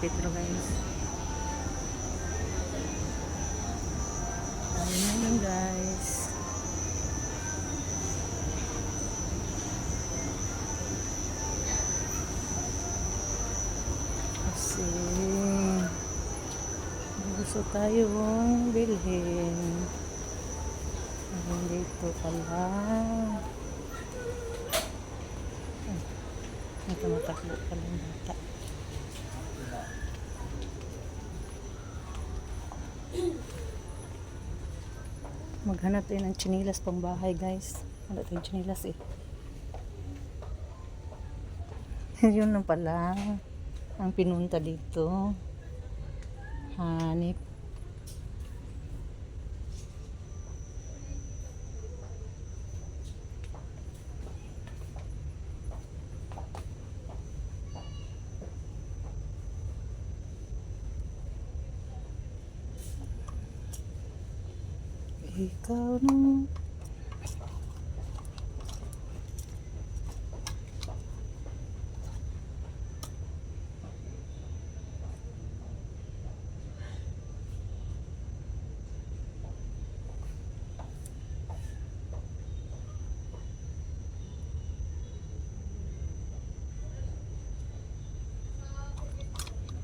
Pedro guys. Ayun na lang guys. Kasi gusto tayong bilhin. Ayun dito pala. Nagkamatakbo pala yung bata. Maghanap tayo ng chinilas pang bahay guys. Wala tayong chinilas eh. Yun lang pala ang pinunta dito. Hanip. Ikaw nung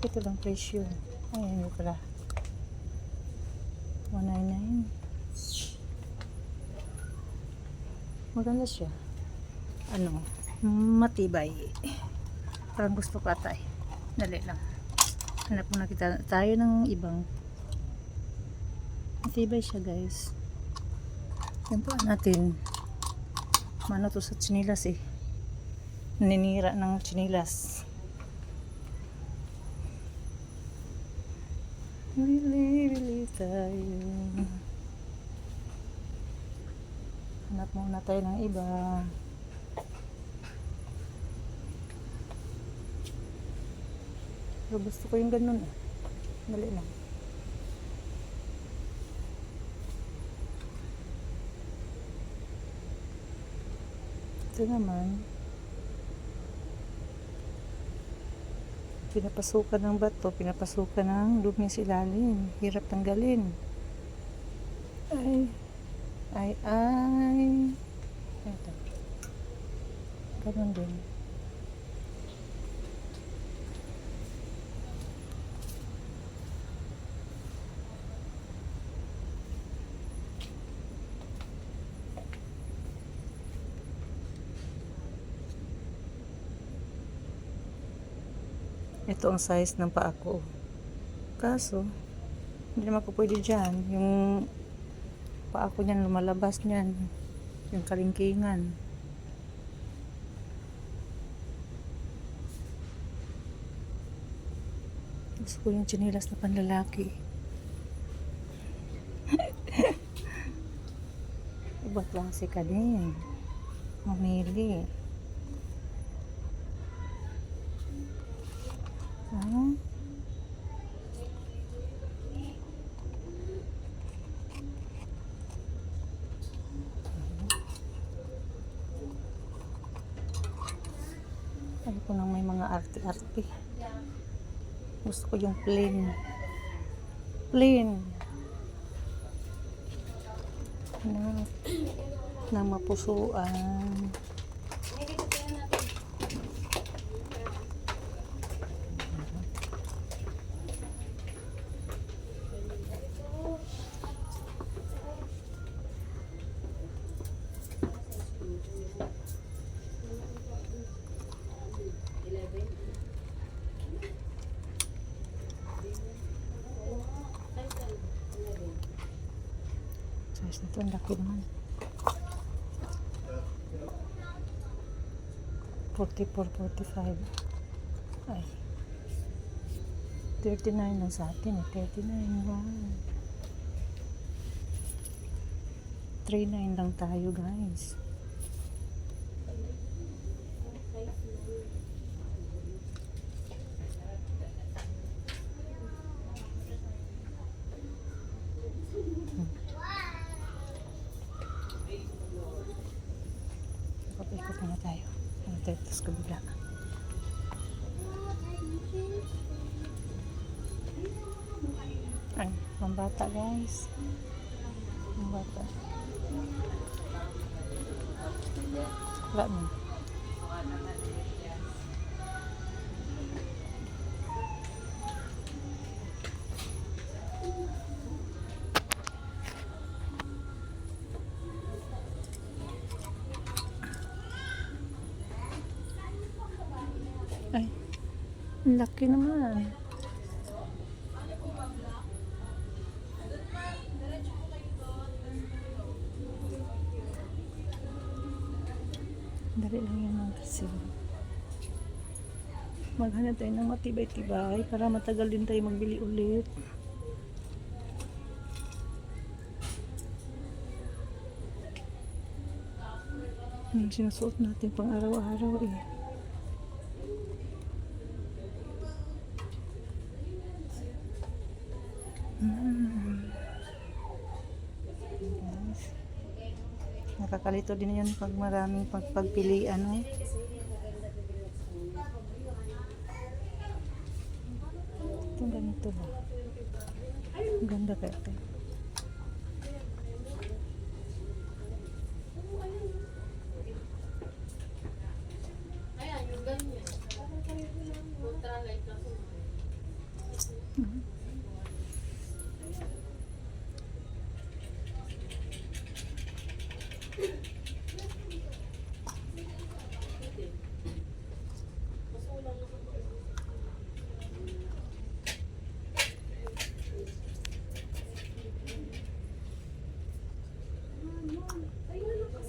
ito lang presyo. Ayan yun pala. 199. Maganda siya. Ano? Matibay. Parang gusto ko atay. Dali lang. Hanap muna kita tayo ng ibang. Matibay siya guys. Yan po natin. Mano to sa chinilas eh. Ninira ng chinilas. Bili tayo. Hanap muna tayo ng iba. Pero gusto ko yung ganun eh. Dali lang. Ito naman. Pinapasukan ng bato, pinapasukan ng dumi sa ilalim. Hirap tanggalin. Ay. Ito. Ganun din. Ito ang size ng paa ko. Kaso, hindi naman po pwede dyan. Yung paa ko niyan, lumalabas niyan. Yung kalingkingan. Gusto ko yung chinilas na panlalaki. Iba klase ka din. Mamili. Ano ko nang may mga arte-arte. Gusto ko yung plain. Na mapusuan. Size nito, ang laki naman. 44, 45. Ay. 39 lang sa atin eh. 39. Wow. 39 lang tayo guys. Ikot na tayo. Ano tayo sa kabila. Pambata guys. Pambata. Wala mo. Ay, ang laki naman. Dali lang yan kasi. Maghanap tayo ng matibay-tibay para matagal din tayo magbili ulit. Yung sinusuot natin pang araw-araw eh. Guys. Nakakalito din yun pag maraming pagpilian eh. Itong ganito ba? Ang ganda kaya ito. Ayan, yung ganyan. Ultralight na po.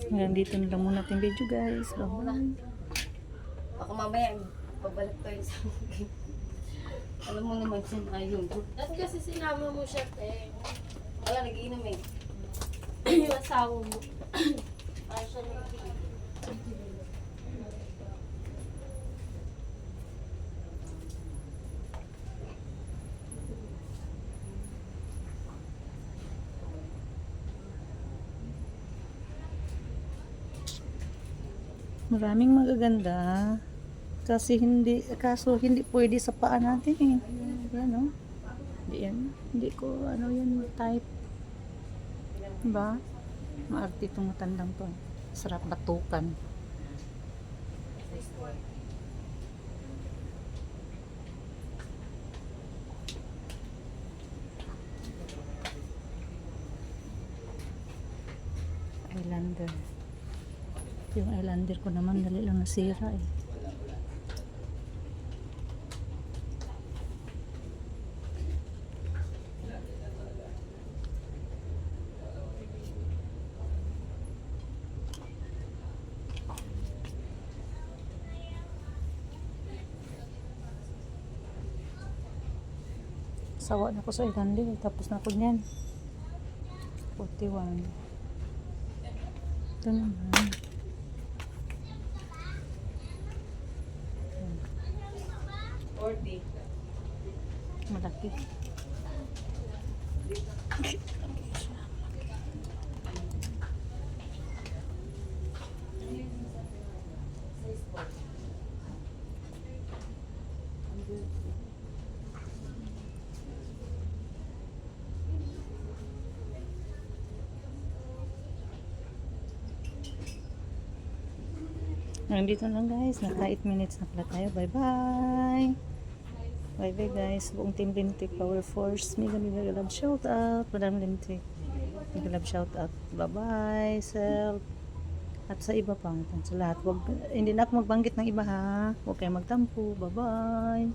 Hanggang dito na lang muna ating video guys. Bye-bye. Baka mamaya, pabalik tayo sa akin. Alam mo naman siya na yun. Dati kasi sinama mo siya, te. Wala, nagiinom eh. Yung asawa mo. Para siya nagiinom. Maraming magaganda. Kaso hindi pwede sa paa natin eh. Yan oh. Hindi yan. Hindi ko ano yan type. Diba? Maarte itong matandang to. Sarap batukan. Islander. Yung Islander ko naman dali lang nasira eh. Sawa na ko sa Islander. Tapos na ko niyan. 41. Ito naman. Malaki. Nandito lang guys, naka 8 minutes na pala tayo. Bye bye. Bye bye guys. Buong Team Lintik Power Force. Mega love shout out. Madam Lintik. Mega love shout out. Bye bye. Self. At sa iba pa. Sa lahat. Hindi na ako magbanggit ng iba ha. Huwag kayong magtampo. Bye bye.